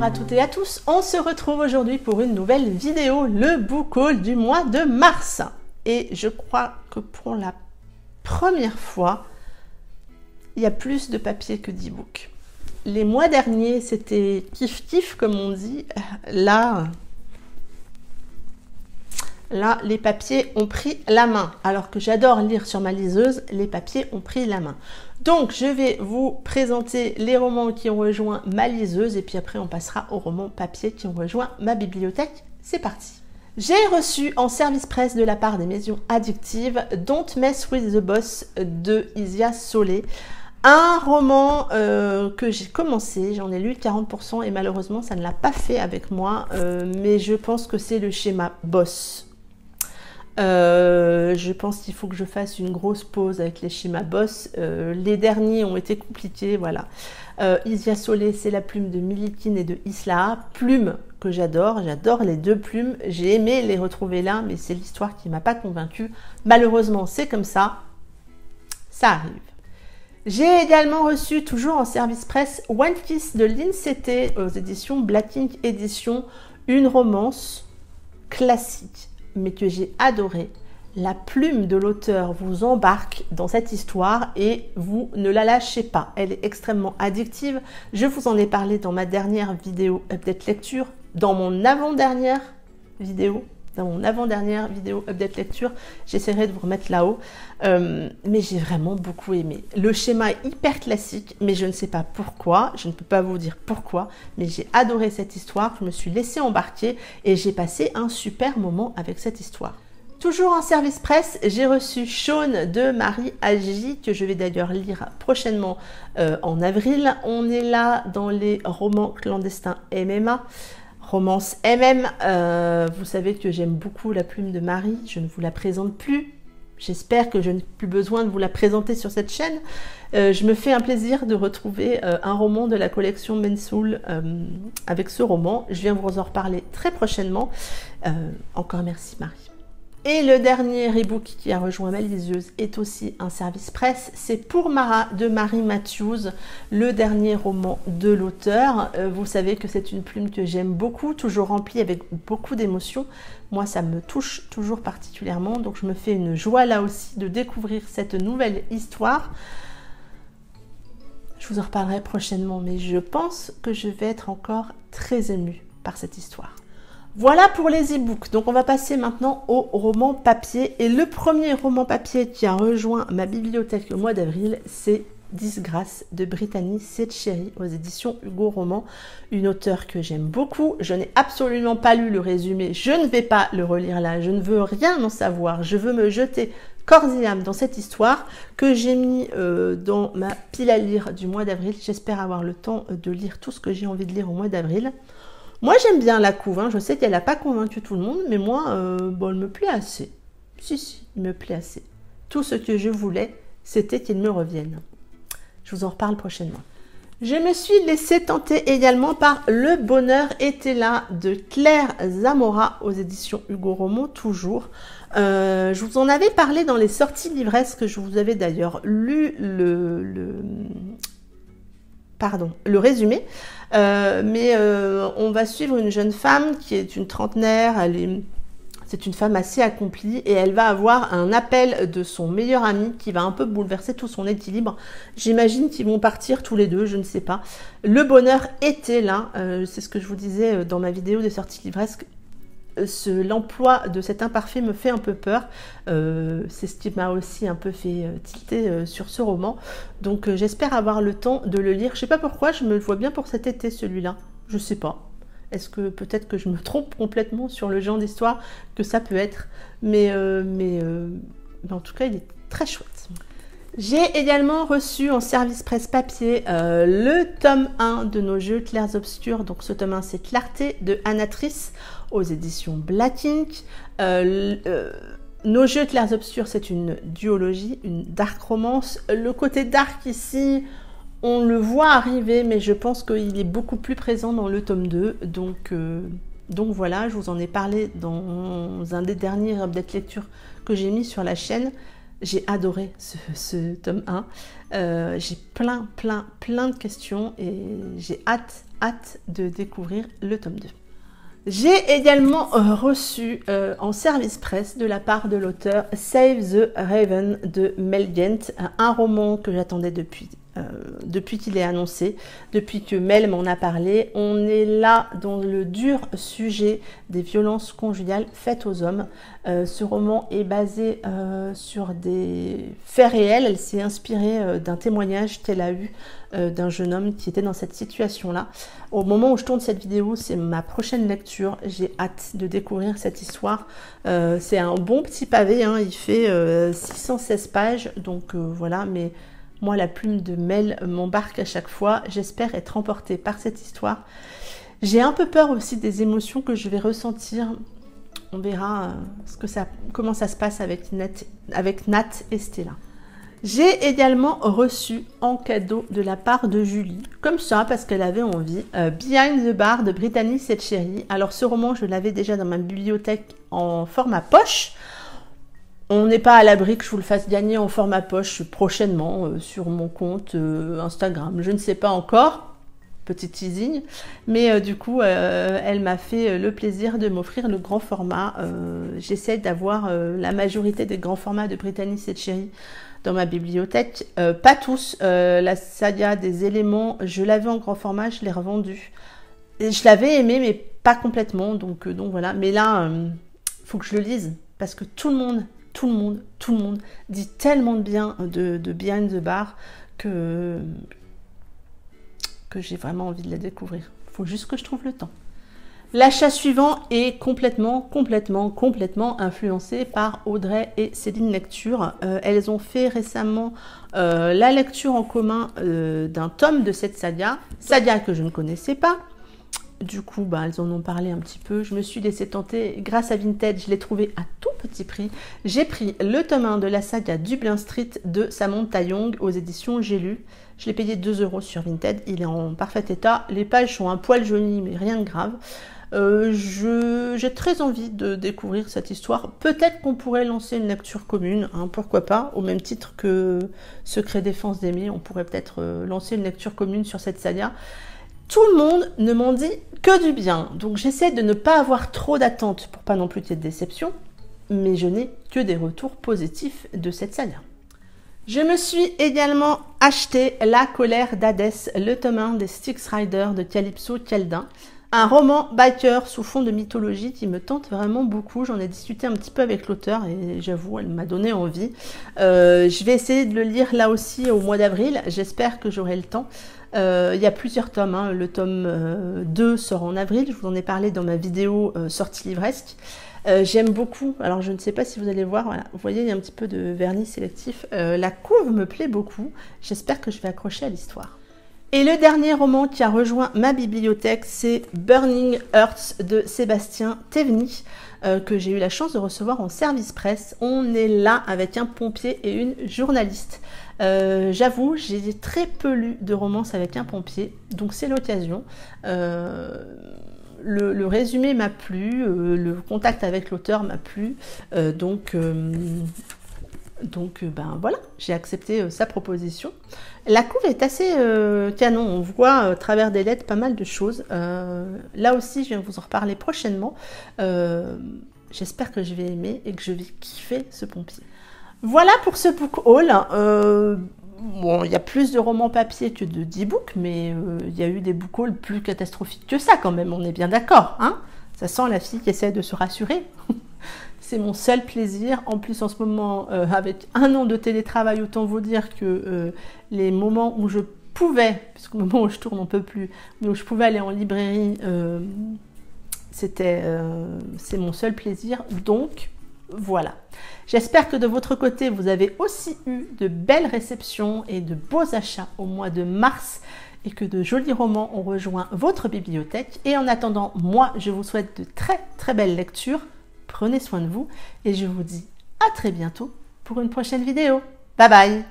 Bonjour à toutes et à tous, on se retrouve aujourd'hui pour une nouvelle vidéo, le book haul du mois de mars. Et je crois que pour la première fois, il y a plus de papier que d'e-book. Les mois derniers, c'était kiff-kiff comme on dit. Là, les papiers ont pris la main. Alors que j'adore lire sur ma liseuse, les papiers ont pris la main. Donc, je vais vous présenter les romans qui ont rejoint ma liseuse et puis après, on passera aux romans papier qui ont rejoint ma bibliothèque. C'est parti. J'ai reçu en service presse de la part des maisons addictives Don't Mess with the Boss de Isia Solé. Un roman que j'ai commencé, j'en ai lu 40% et malheureusement, ça ne l'a pas fait avec moi. Mais je pense que c'est le schéma Boss. Je pense qu'il faut que je fasse une grosse pause avec les schémas Boss. Les derniers ont été compliqués, voilà. Isia Solé, c'est la plume de Milikine et de Isla. Plume que j'adore les deux plumes. J'ai aimé les retrouver là, mais c'est l'histoire qui ne m'a pas convaincue. Malheureusement, c'est comme ça. Ça arrive. J'ai également reçu, toujours en service presse, One Kiss de l'INCT aux éditions Black Ink Édition, une romance classique, mais que j'ai adorée. La plume de l'auteur vous embarque dans cette histoire et vous ne la lâchez pas. Elle est extrêmement addictive. Je vous en ai parlé dans ma dernière vidéo update lecture, dans mon avant-dernière vidéo update lecture, j'essaierai de vous remettre là-haut, mais j'ai vraiment beaucoup aimé. Le schéma est hyper classique, mais je ne sais pas pourquoi, je ne peux pas vous dire pourquoi, mais j'ai adoré cette histoire, je me suis laissée embarquer et j'ai passé un super moment avec cette histoire. Toujours en service presse, j'ai reçu Shaun de Marie Agi, que je vais d'ailleurs lire prochainement en avril. On est là dans les romans clandestins MMA. Romance MM, vous savez que j'aime beaucoup la plume de Marie, je ne vous la présente plus. J'espère que je n'ai plus besoin de vous la présenter sur cette chaîne. Je me fais un plaisir de retrouver un roman de la collection Mensoul avec ce roman. Je viens vous en reparler très prochainement. Encore merci Marie. Et le dernier e-book qui a rejoint ma liseuse est aussi un service presse. C'est Pour Mara de Marie Matthews, le dernier roman de l'auteur. Vous savez que c'est une plume que j'aime beaucoup, toujours remplie avec beaucoup d'émotions. Moi, ça me touche toujours particulièrement. Donc, je me fais une joie là aussi de découvrir cette nouvelle histoire. Je vous en reparlerai prochainement, mais je pense que je vais être encore très émue par cette histoire. Voilà pour les e-books. Donc on va passer maintenant au roman papier. Et le premier roman papier qui a rejoint ma bibliothèque au mois d'avril, c'est Disgrâce de Brittany Setcheri aux éditions Hugo Roman. Une auteure que j'aime beaucoup. Je n'ai absolument pas lu le résumé. Je ne vais pas le relire là. Je ne veux rien en savoir. Je veux me jeter corps et âme dans cette histoire que j'ai mis dans ma pile à lire du mois d'avril. J'espère avoir le temps de lire tout ce que j'ai envie de lire au mois d'avril. Moi, j'aime bien la couve, hein. Je sais qu'elle n'a pas convaincu tout le monde, mais moi, bon, elle me plaît assez. Si, il me plaît assez. Tout ce que je voulais, c'était qu'il me revienne. Je vous en reparle prochainement. Je me suis laissée tenter également par Le Bonheur était là de Claire Zamora aux éditions Hugo Roman, toujours. Je vous en avais parlé dans les sorties livresques, que je vous avais d'ailleurs lu le résumé, mais on va suivre une jeune femme qui est une trentenaire, c'est une femme assez accomplie et elle va avoir un appel de son meilleur ami qui va un peu bouleverser tout son équilibre. J'imagine qu'ils vont partir tous les deux, je ne sais pas. Le bonheur était là, c'est ce que je vous disais dans ma vidéo des sorties livresques. L'emploi de cet imparfait me fait un peu peur. C'est ce qui m'a aussi un peu fait tilter sur ce roman. Donc j'espère avoir le temps de le lire. Je sais pas pourquoi, je me le vois bien pour cet été celui-là. Je sais pas. Est-ce que peut-être que je me trompe complètement sur le genre d'histoire que ça peut être. Mais en tout cas, il est très chouette. J'ai également reçu en service presse papier le tome 1 de Nos Jeux Clairs Obscurs. Donc ce tome 1, c'est Clarté de Anatrice aux éditions Black Ink. Nos Jeux Clairs Obscurs, c'est une duologie, une dark romance. Le côté dark ici, on le voit arriver, mais je pense qu'il est beaucoup plus présent dans le tome 2. Donc voilà, je vous en ai parlé dans un des derniers updates lecture que j'ai mis sur la chaîne. J'ai adoré ce tome 1. J'ai plein de questions et j'ai hâte de découvrir le tome 2. J'ai également reçu en service presse de la part de l'auteur Save the Raven de Mel Gent, un roman que j'attendais depuis qu'il est annoncé, depuis que Mel m'en a parlé. On est là dans le dur sujet des violences conjugales faites aux hommes. Ce roman est basé sur des faits réels. Elle s'est inspirée d'un témoignage qu'elle a eu d'un jeune homme qui était dans cette situation-là. Au moment où je tourne cette vidéo, c'est ma prochaine lecture. J'ai hâte de découvrir cette histoire. C'est un bon petit pavé, hein. Il fait 616 pages, donc voilà, mais moi, la plume de Mel m'embarque à chaque fois. J'espère être emportée par cette histoire. J'ai un peu peur aussi des émotions que je vais ressentir. On verra comment ça se passe avec Nat et Stella. J'ai également reçu en cadeau de la part de Julie, comme ça, parce qu'elle avait envie, Behind the Bar de Brittany Setcheri. Alors ce roman, je l'avais déjà dans ma bibliothèque en format poche. On n'est pas à l'abri que je vous le fasse gagner en format poche prochainement sur mon compte Instagram. Je ne sais pas encore, petit teasing, mais du coup, elle m'a fait le plaisir de m'offrir le grand format. J'essaie d'avoir la majorité des grands formats de Brittany Setcheri dans ma bibliothèque. Pas tous. La saga des éléments, je l'avais en grand format, je l'ai revendu. Je l'avais aimé, mais pas complètement. Donc voilà. Mais là, faut que je le lise parce que tout le monde dit tellement de bien de Behind the Bar que j'ai vraiment envie de la découvrir. Il faut juste que je trouve le temps. L'achat suivant est complètement influencé par Audrey et Céline Lecture. Elles ont fait récemment la lecture en commun d'un tome de cette saga que je ne connaissais pas. Du coup, elles en ont parlé un petit peu. Je me suis laissée tenter. Grâce à Vinted, je l'ai trouvé à tout petit prix. J'ai pris le tome 1 de la saga Dublin Street de Samantha Young aux éditions J'ai lu. Je l'ai payé 2 € sur Vinted. Il est en parfait état. Les pages sont un poil jaunies, mais rien de grave. J'ai très envie de découvrir cette histoire. Peut-être qu'on pourrait lancer une lecture commune, hein, pourquoi pas, au même titre que Secret défense d'Aimé. On pourrait peut-être lancer une lecture commune sur cette saga. Tout le monde ne m'en dit que du bien, donc j'essaie de ne pas avoir trop d'attentes pour pas non plus qu'il y ait de déception, mais je n'ai que des retours positifs de cette saga. Je me suis également acheté La colère d'Hadès, le tome 1 des Styx Riders de Calypso Caldin, un roman biker sous fond de mythologie qui me tente vraiment beaucoup. J'en ai discuté un petit peu avec l'auteur et j'avoue, elle m'a donné envie. Je vais essayer de le lire là aussi au mois d'avril, j'espère que j'aurai le temps. Il y a plusieurs tomes, hein. Le tome 2 sort en avril, je vous en ai parlé dans ma vidéo sortie livresque. J'aime beaucoup, alors je ne sais pas si vous allez voir, voilà, vous voyez il y a un petit peu de vernis sélectif. La couve me plaît beaucoup, j'espère que je vais accrocher à l'histoire. Et le dernier roman qui a rejoint ma bibliothèque, c'est Burning Hearts de Sébastien Théveny, que j'ai eu la chance de recevoir en service presse. On est là avec un pompier et une journaliste. J'avoue, j'ai très peu lu de romances avec un pompier, donc c'est l'occasion. Le résumé m'a plu, le contact avec l'auteur m'a plu, donc voilà, j'ai accepté sa proposition. La couve est assez canon, on voit à travers des lettres pas mal de choses. Là aussi, je viens vous en reparler prochainement. J'espère que je vais aimer et que je vais kiffer ce pompier. Voilà pour ce book haul. Bon, il y a plus de romans papier que de e-books, mais il y a eu des book hauls plus catastrophiques que ça quand même, on est bien d'accord, hein? Ça sent la fille qui essaie de se rassurer. C'est mon seul plaisir. En plus, en ce moment, avec 1 an de télétravail, autant vous dire que les moments où je pouvais, puisqu'au moment où je tourne, on ne peut plus, mais où je pouvais aller en librairie, c'est mon seul plaisir. Donc, voilà. J'espère que de votre côté, vous avez aussi eu de belles réceptions et de beaux achats au mois de mars et que de jolis romans ont rejoint votre bibliothèque. Et en attendant, moi, je vous souhaite de très belles lectures. Prenez soin de vous et je vous dis à très bientôt pour une prochaine vidéo. Bye bye!